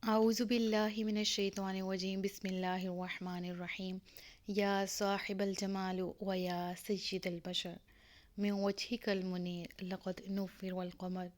اعوذ باللہ من الشیطان الرجیم، بسم اللہ الرحمن الرحیم۔ یا صاحب الجمال و یا سید البشر من وجهک المنیر لقد نفر القمر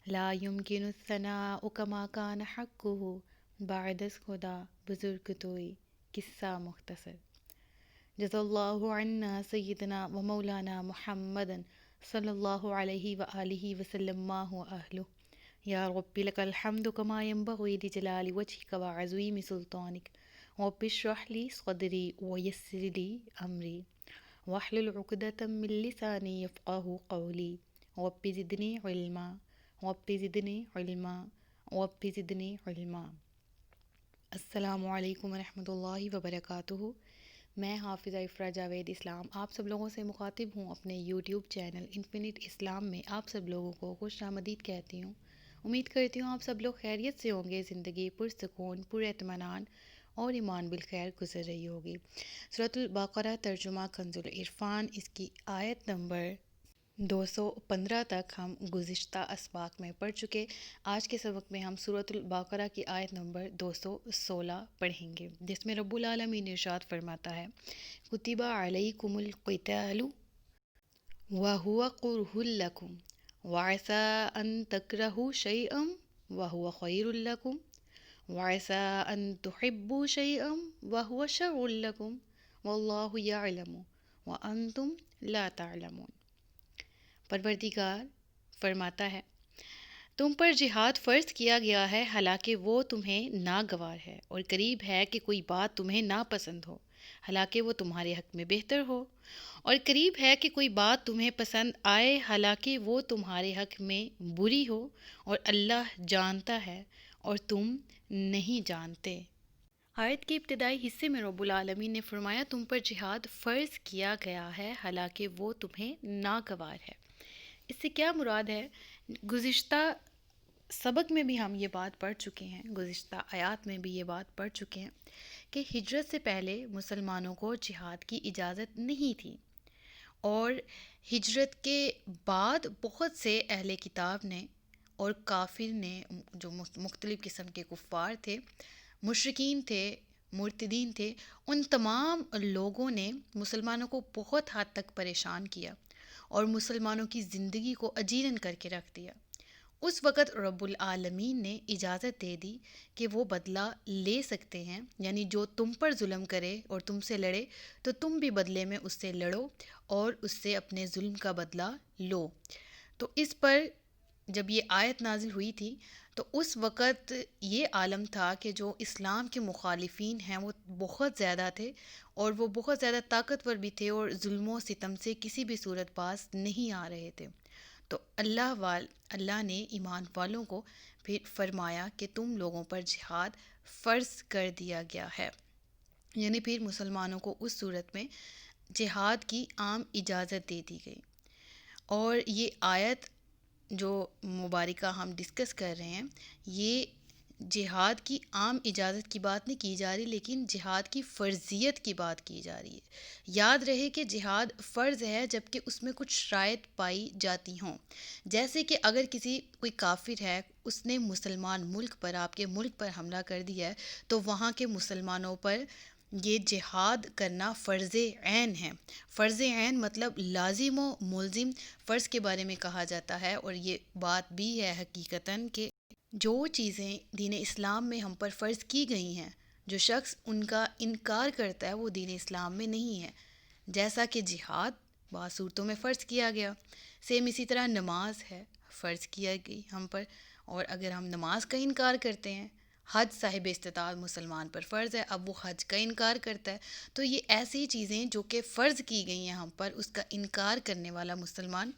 لا يمكن الثناء كما كان حقه بعد از خدا بزرگ توئی قصہ مختصر۔ جزا اللہ عنا سیدنا و مولانا محمد صلی اللہ علیہ وآلہ وسلم ما هو اہلہ۔ یا رب لک الحمد کما ینبغی لجلال وجہک وعظیم سلطانک، رب اشرح لی صدری ویسر لی امری واحلل عقدۃ من لسانی یفقہوا قولی، رب زدنی علما، رب زدنی علما، رب زدنی علما۔ السلام علیکم ورحمۃ اللہ وبرکاتہ۔ میں حافظہ افرا جاوید اسلام آپ سب لوگوں سے مخاطب ہوں اپنے یوٹیوب چینل انفینٹ اسلام میں۔ آپ سب لوگوں کو خوش آمدید کہتی ہوں۔ امید کرتی ہوں آپ سب لوگ خیریت سے ہوں گے، زندگی پرسکون، پر اطمینان اور ایمان بالخیر گزر رہی ہوگی۔ سورۃ البقرہ ترجمہ کنز العرفان، اس کی آیت نمبر 215 تک ہم گزشتہ اسباق میں پڑھ چکے۔ آج کے سبق میں ہم سورۃ البقرہ کی آیت نمبر 216 پڑھیں گے، جس میں رب العالمین ارشاد فرماتا ہے: کتب علیکم القتال وہو کرہ لکم وعسیٰ ان تکرہوا شیئا وہو خیر لکم وعسیٰ ان تحبوا شیئا وہو شر لکم واللہ یعلم وانتم لا تعلمون۔ پروردگار فرماتا ہے، تم پر جہاد فرض کیا گیا ہے، حالانکہ وہ تمہیں ناگوار ہے، اور قریب ہے کہ کوئی بات تمہیں ناپسند ہو، حالانکہ وہ تمہارے حق میں بہتر ہو، اور قریب ہے کہ کوئی بات تمہیں پسند آئے، حالانکہ وہ تمہارے حق میں بری ہو، اور اللہ جانتا ہے اور تم نہیں جانتے۔ آیت کے ابتدائی حصے میں رب العالمین نے فرمایا تم پر جہاد فرض کیا گیا ہے، حالانکہ وہ تمہیں ناگوار ہے۔ اس سے کیا مراد ہے؟ گزشتہ سبق میں بھی ہم یہ بات پڑھ چکے ہیں، گزشتہ آیات میں بھی یہ بات پڑھ چکے ہیں کہ ہجرت سے پہلے مسلمانوں کو جہاد کی اجازت نہیں تھی، اور ہجرت کے بعد بہت سے اہل کتاب نے اور کافر نے، جو مختلف قسم کے کفار تھے، مشرکین تھے، مرتدین تھے، ان تمام لوگوں نے مسلمانوں کو بہت حد تک پریشان کیا اور مسلمانوں کی زندگی کو اجیرن کر کے رکھ دیا۔ اس وقت رب العالمین نے اجازت دے دی کہ وہ بدلہ لے سکتے ہیں، یعنی جو تم پر ظلم کرے اور تم سے لڑے تو تم بھی بدلے میں اس سے لڑو اور اس سے اپنے ظلم کا بدلہ لو۔ تو اس پر جب یہ آیت نازل ہوئی تھی تو اس وقت یہ عالم تھا کہ جو اسلام کے مخالفین ہیں وہ بہت زیادہ تھے، اور وہ بہت زیادہ طاقتور بھی تھے، اور ظلم و ستم سے کسی بھی صورت باز نہیں آ رہے تھے۔ تو اللہ نے ایمان والوں کو پھر فرمایا کہ تم لوگوں پر جہاد فرض کر دیا گیا ہے، یعنی پھر مسلمانوں کو اس صورت میں جہاد کی عام اجازت دے دی گئی۔ اور یہ آیت جو مبارکہ ہم ڈسکس کر رہے ہیں، یہ جہاد کی عام اجازت کی بات نہیں کی جا رہی، لیکن جہاد کی فرضیت کی بات کی جا رہی ہے۔ یاد رہے کہ جہاد فرض ہے جبکہ اس میں کچھ شرائط پائی جاتی ہوں، جیسے کہ اگر کوئی کافر ہے، اس نے مسلمان ملک پر، آپ کے ملک پر حملہ کر دیا ہے، تو وہاں کے مسلمانوں پر یہ جہاد کرنا فرض عین ہے۔ فرض عین مطلب لازم و ملزم فرض کے بارے میں کہا جاتا ہے، اور یہ بات بھی ہے حقیقتاً کہ جو چیزیں دین اسلام میں ہم پر فرض کی گئی ہیں، جو شخص ان کا انکار کرتا ہے وہ دین اسلام میں نہیں ہے۔ جیسا کہ جہاد بعض صورتوں میں فرض کیا گیا، سیم اسی طرح نماز ہے، فرض کیا گئی ہم پر، اور اگر ہم نماز کا انکار کرتے ہیں، حج صاحب استطاعت مسلمان پر فرض ہے، اب وہ حج کا انکار کرتا ہے، تو یہ ایسی چیزیں جو کہ فرض کی گئی ہیں ہم پر، اس کا انکار کرنے والا مسلمان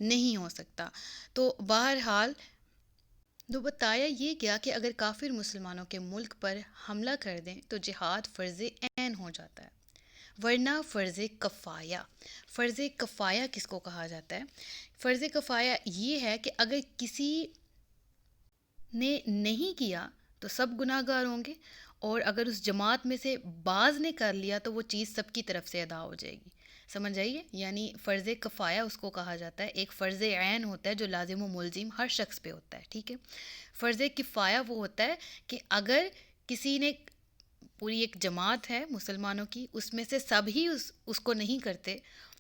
نہیں ہو سکتا۔ تو بہرحال تو بتایا یہ گیا کہ اگر کافر مسلمانوں کے ملک پر حملہ کر دیں تو جہاد فرض عین ہو جاتا ہے، ورنہ فرض کفایہ۔ فرض کفایہ کس کو کہا جاتا ہے؟ فرض کفایہ یہ ہے کہ اگر کسی نے نہیں کیا تو سب گناہ گار ہوں گے، اور اگر اس جماعت میں سے بعض نے کر لیا تو وہ چیز سب کی طرف سے ادا ہو جائے گی۔ سمجھ آئیے؟ یعنی فرض کفایہ اس کو کہا جاتا ہے، ایک فرض عین ہوتا ہے جو لازم و ملزم ہر شخص پہ ہوتا ہے، ٹھیک ہے. فرض کفایہ وہ ہوتا ہے کہ اگر کسی نے، پوری ایک جماعت ہے مسلمانوں کی، اس میں سے سب ہی اس کو نہیں کرتے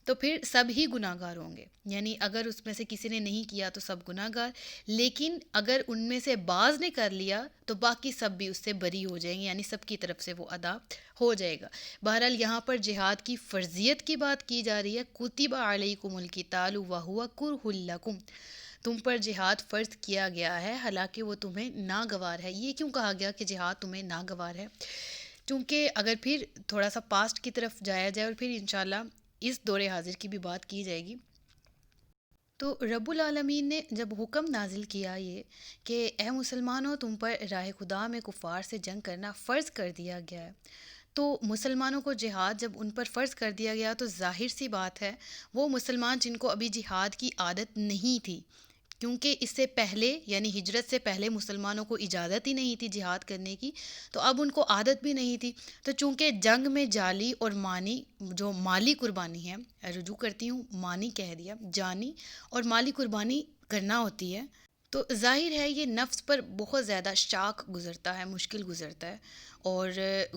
تو پھر سب ہی گناہ گار ہوں گے. یعنی اگر اس میں سے کسی نے نہیں کیا تو سب گناہ گار، لیکن اگر ان میں سے بعض نے کر لیا تو باقی سب بھی اس سے بری ہو جائیں گے، یعنی سب کی طرف سے وہ ادا ہو جائے گا. بہرحال یہاں پر جہاد کی فرضیت کی بات کی جا رہی ہے. کتب علیکم القتال وہو کرہ لکم، تم پر جہاد فرض کیا گیا ہے حالانکہ وہ تمہیں ناگوار ہے. یہ کیوں کہا گیا کہ جہاد تمہیں ناگوار ہے؟ چونکہ اگر پھر تھوڑا سا پاسٹ کی طرف جایا جائے اور پھر انشاءاللہ اس دور حاضر کی بھی بات کی جائے گی، تو رب العالمین نے جب حکم نازل کیا یہ کہ اے مسلمانوں تم پر راہ خدا میں کفار سے جنگ کرنا فرض کر دیا گیا ہے، تو مسلمانوں کو جہاد جب ان پر فرض کر دیا گیا تو ظاہر سی بات ہے وہ مسلمان جن کو ابھی جہاد کی عادت نہیں تھی، کیونکہ اس سے پہلے یعنی ہجرت سے پہلے مسلمانوں کو اجازت ہی نہیں تھی جہاد کرنے کی، تو اب ان کو عادت بھی نہیں تھی. تو چونکہ جنگ میں جانی اور مانی، جو مالی قربانی ہے، رجوع کرتی ہوں مانی کہہ دیا، جانی اور مالی قربانی کرنا ہوتی ہے، تو ظاہر ہے یہ نفس پر بہت زیادہ شاق گزرتا ہے، مشکل گزرتا ہے. اور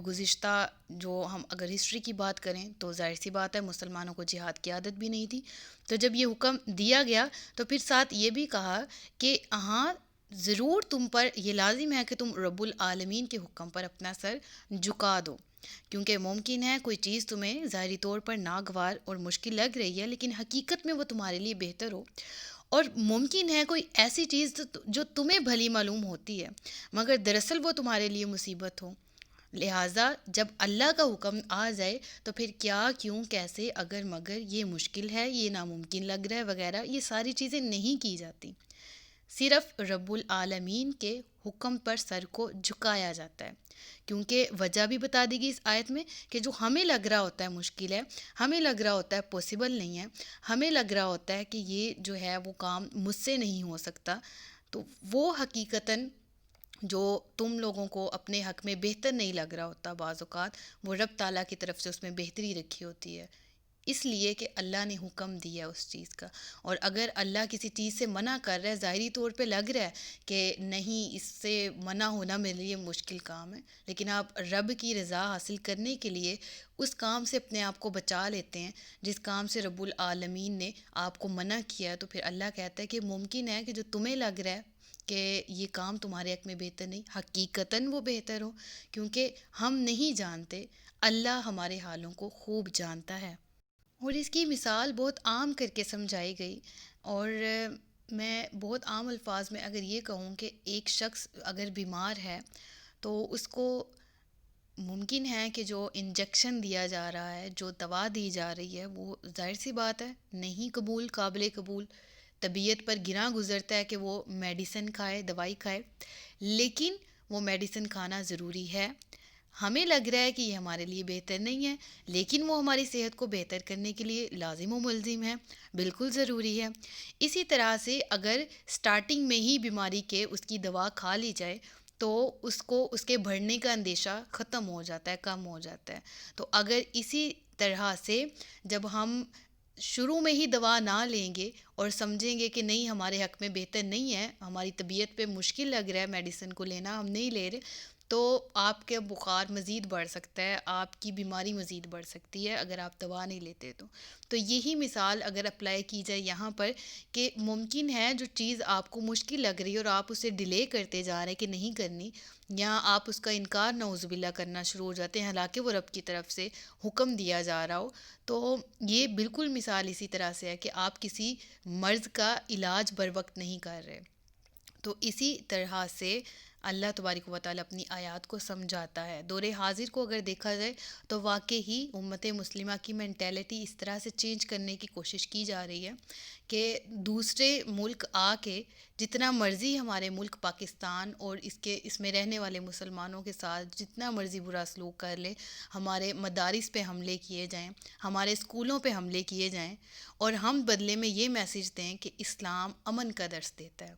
گزشتہ جو ہم اگر ہسٹری کی بات کریں تو ظاہر سی بات ہے مسلمانوں کو جہاد کی عادت بھی نہیں تھی. تو جب یہ حکم دیا گیا تو پھر ساتھ یہ بھی کہا کہ ہاں ضرور تم پر یہ لازم ہے کہ تم رب العالمین کے حکم پر اپنا سر جھکا دو، کیونکہ ممکن ہے کوئی چیز تمہیں ظاہری طور پر ناگوار اور مشکل لگ رہی ہے لیکن حقیقت میں وہ تمہارے لیے بہتر ہو، اور ممکن ہے کوئی ایسی چیز جو تمہیں بھلی معلوم ہوتی ہے مگر دراصل وہ تمہارے لیے مصیبت ہو. لہٰذا جب اللہ کا حکم آ جائے تو پھر کیا، کیوں، کیسے، اگر مگر، یہ مشکل ہے، یہ ناممکن لگ رہا ہے وغیرہ، یہ ساری چیزیں نہیں کی جاتی. صرف رب العالمین کے حکم پر سر کو جھکایا جاتا ہے، کیونکہ وجہ بھی بتا دی گئی اس آیت میں کہ جو ہمیں لگ رہا ہوتا ہے مشکل ہے، ہمیں لگ رہا ہوتا ہے پاسبل نہیں ہے، ہمیں لگ رہا ہوتا ہے کہ یہ جو ہے وہ کام مجھ سے نہیں ہو سکتا، تو وہ حقیقتاً جو تم لوگوں کو اپنے حق میں بہتر نہیں لگ رہا ہوتا، بعض اوقات وہ رب تعالیٰ کی طرف سے اس میں بہتری رکھی ہوتی ہے، اس لیے کہ اللہ نے حکم دیا اس چیز کا. اور اگر اللہ کسی چیز سے منع کر رہا ہے، ظاہری طور پہ لگ رہا ہے کہ نہیں اس سے منع ہونا میرے لیے مشکل کام ہے، لیکن آپ رب کی رضا حاصل کرنے کے لیے اس کام سے اپنے آپ کو بچا لیتے ہیں جس کام سے رب العالمین نے آپ کو منع کیا، تو پھر اللہ کہتا ہے کہ ممکن ہے کہ جو تمہیں لگ رہا ہے کہ یہ کام تمہارے حق میں بہتر نہیں، حقیقتاً وہ بہتر ہو، کیونکہ ہم نہیں جانتے، اللہ ہمارے حالوں کو خوب جانتا ہے. اور اس کی مثال بہت عام کر کے سمجھائی گئی، اور میں بہت عام الفاظ میں اگر یہ کہوں کہ ایک شخص اگر بیمار ہے تو اس کو ممکن ہے کہ جو انجیکشن دیا جا رہا ہے، جو دوا دی جا رہی ہے، وہ ظاہر سی بات ہے نہیں قبول، قابل قبول، طبیعت پر گراں گزرتا ہے کہ وہ میڈیسن کھائے، دوائی کھائے، لیکن وہ میڈیسن کھانا ضروری ہے. ہمیں لگ رہا ہے کہ یہ ہمارے لیے بہتر نہیں ہے، لیکن وہ ہماری صحت کو بہتر کرنے کے لیے لازم و ملزم ہے، بالکل ضروری ہے. اسی طرح سے اگر سٹارٹنگ میں ہی بیماری کے اس کی دوا کھا لی جائے تو اس کو اس کے بڑھنے کا اندیشہ ختم ہو جاتا ہے، کم ہو جاتا ہے. تو اگر اسی طرح سے جب ہم شروع میں ہی دوا نہ لیں گے اور سمجھیں گے کہ نہیں ہمارے حق میں بہتر نہیں ہے، ہماری طبیعت پہ مشکل لگ رہا ہے میڈیسن کو لینا، ہم نہیں لے رہے، تو آپ کے بخار مزید بڑھ سکتا ہے، آپ کی بیماری مزید بڑھ سکتی ہے اگر آپ دوا نہیں لیتے تو یہی مثال اگر اپلائی کی جائے یہاں پر کہ ممکن ہے جو چیز آپ کو مشکل لگ رہی ہے اور آپ اسے ڈیلے کرتے جا رہے ہیں کہ نہیں کرنی، یا آپ اس کا انکار نعوذ باللہ کرنا شروع ہو جاتے ہیں حالانکہ وہ رب کی طرف سے حکم دیا جا رہا ہو، تو یہ بالکل مثال اسی طرح سے ہے کہ آپ کسی مرض کا علاج بر وقت نہیں کر رہے. تو اسی طرح سے اللہ تبارک و تعالیٰ اپنی آیات کو سمجھاتا ہے. دور حاضر کو اگر دیکھا جائے تو واقعی امت مسلمہ کی مینٹیلٹی اس طرح سے چینج کرنے کی کوشش کی جا رہی ہے کہ دوسرے ملک آ کے جتنا مرضی ہمارے ملک پاکستان اور اس میں رہنے والے مسلمانوں کے ساتھ جتنا مرضی برا سلوک کر لے، ہمارے مدارس پہ حملے کیے جائیں، ہمارے اسکولوں پہ حملے کیے جائیں، اور ہم بدلے میں یہ میسیج دیں کہ اسلام امن کا درس دیتا ہے.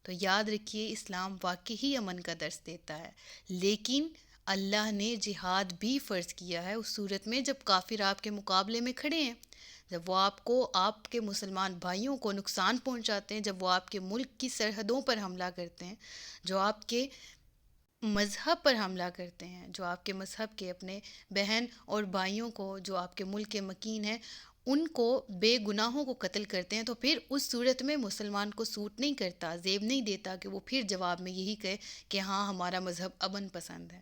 تو یاد رکھیے اسلام واقعی امن کا درس دیتا ہے، لیکن اللہ نے جہاد بھی فرض کیا ہے اس صورت میں جب کافر آپ کے مقابلے میں کھڑے ہیں، جب وہ آپ کے مسلمان بھائیوں کو نقصان پہنچاتے ہیں، جب وہ آپ کے ملک کی سرحدوں پر حملہ کرتے ہیں، جو آپ کے مذہب پر حملہ کرتے ہیں، جو آپ کے مذہب کے اپنے بہن اور بھائیوں کو، جو آپ کے ملک کے مکین ہیں، ان کو بے گناہوں کو قتل کرتے ہیں، تو پھر اس صورت میں مسلمان کو سوٹ نہیں کرتا، زیب نہیں دیتا کہ وہ پھر جواب میں یہی کہے کہ ہاں ہمارا مذہب امن پسند ہے۔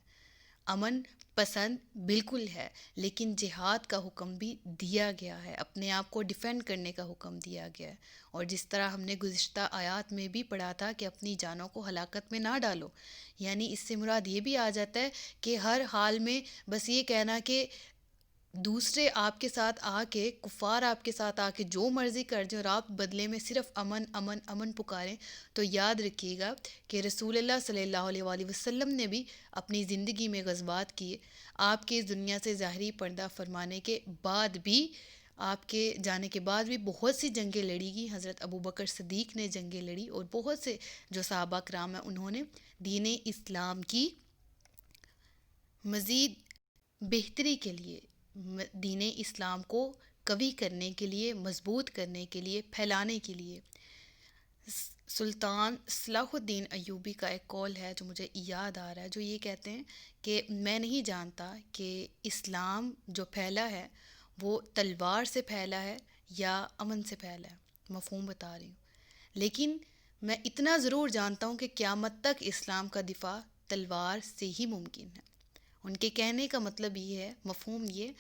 امن پسند بالکل ہے، لیکن جہاد کا حکم بھی دیا گیا ہے، اپنے آپ کو ڈیفینڈ کرنے کا حکم دیا گیا ہے، اور جس طرح ہم نے گزشتہ آیات میں بھی پڑھا تھا کہ اپنی جانوں کو ہلاکت میں نہ ڈالو، یعنی اس سے مراد یہ بھی آ جاتا ہے کہ ہر حال میں بس یہ کہنا کہ دوسرے آپ کے ساتھ آ کے، کفار آپ کے ساتھ آ کے جو مرضی کر دیں اور آپ بدلے میں صرف امن امن امن پکاریں، تو یاد رکھیے گا کہ رسول اللہ صلی اللہ علیہ وآلہ وسلم نے بھی اپنی زندگی میں غزوات کیے، آپ کے اس دنیا سے ظاہری پردہ فرمانے کے بعد بھی، آپ کے جانے کے بعد بھی بہت سی جنگیں لڑی گئی، حضرت ابو بکر صدیق نے جنگیں لڑی، اور بہت سے جو صحابہ کرام ہیں انہوں نے دین اسلام کی مزید بہتری کے لیے، دین اسلام کو قوی کرنے کے لیے، مضبوط کرنے کے لیے، پھیلانے کے لیے، سلطان صلاح الدین ایوبی کا ایک قول ہے جو مجھے یاد آ رہا ہے، جو یہ کہتے ہیں کہ میں نہیں جانتا کہ اسلام جو پھیلا ہے وہ تلوار سے پھیلا ہے یا امن سے پھیلا ہے، مفہوم بتا رہی ہوں، لیکن میں اتنا ضرور جانتا ہوں کہ قیامت تک اسلام کا دفاع تلوار سے ہی ممکن ہے۔ ان کے کہنے کا مطلب یہ ہے، مفہوم یہ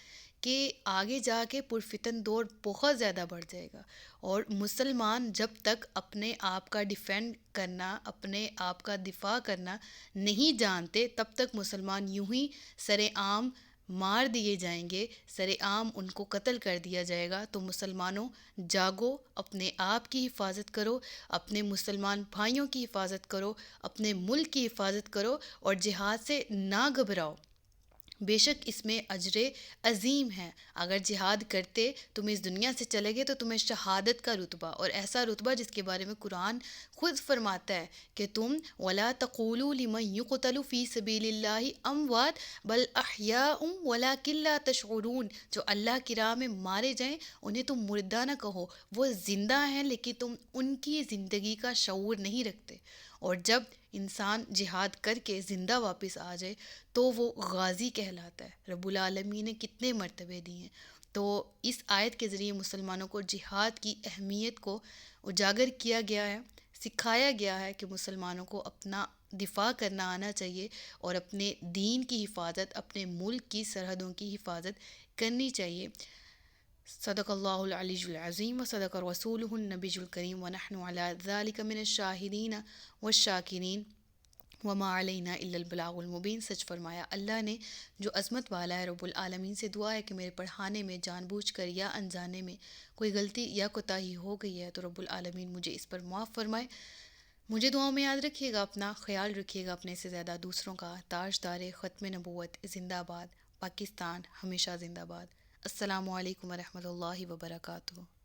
کہ آگے جا کے پرفتن دور بہت زیادہ بڑھ جائے گا، اور مسلمان جب تک اپنے آپ کا ڈیفینڈ کرنا، اپنے آپ کا دفاع کرنا نہیں جانتے، تب تک مسلمان یوں ہی سر عام مار دیے جائیں گے، سر عام ان کو قتل کر دیا جائے گا۔ تو مسلمانوں جاگو، اپنے آپ کی حفاظت کرو، اپنے مسلمان بھائیوں کی حفاظت کرو، اپنے ملک کی حفاظت کرو، اور جہاد سے نہ گھبراؤ، بے شک اس میں اجر عظیم ہے۔ اگر جہاد کرتے تم اس دنیا سے چلے گئے تو تمہیں شہادت کا رتبہ، اور ایسا رتبہ جس کے بارے میں قرآن خود فرماتا ہے کہ تم وَلَا تَقُولُوا لِمَن يُقْتَلُ فِي سَبِيلِ اللَّهِ أَمْوَاتٌ بَلْ أَحْيَاءٌ وَلَٰكِن لَّا تَشْعُرُونَ، جو اللہ کی راہ میں مارے جائیں انہیں تم مردہ نہ کہو، وہ زندہ ہیں لیکن تم ان کی زندگی کا شعور نہیں رکھتے۔ اور جب انسان جہاد کر کے زندہ واپس آ جائے تو وہ غازی کہلاتا ہے۔ رب العالمین نے کتنے مرتبے دی ہیں۔ تو اس آیت کے ذریعے مسلمانوں کو جہاد کی اہمیت کو اجاگر کیا گیا ہے، سکھایا گیا ہے کہ مسلمانوں کو اپنا دفاع کرنا آنا چاہیے، اور اپنے دین کی حفاظت، اپنے ملک کی سرحدوں کی حفاظت کرنی چاہیے۔ صدق اللہ العلی العظیم و صدق رسولہ النبی الکریم ونحن علی ذلک من الشاہدین والشاکرین وما علینا الا البلاغ المبین۔ سچ فرمایا اللہ نے جو عظمت والا ہے۔ رب العالمین سے دعا ہے کہ میرے پڑھانے میں جان بوجھ کر یا انجانے میں کوئی غلطی یا کوتاہی ہو گئی ہے تو رب العالمین مجھے اس پر معاف فرمائے۔ مجھے دعاؤں میں یاد رکھیے گا، اپنا خیال رکھیے گا، اپنے سے زیادہ دوسروں کا۔ تاجدار ختم نبوت زندہ باد، پاکستان ہمیشہ زندہ باد۔ السلام علیکم ورحمۃ اللہ وبرکاتہ۔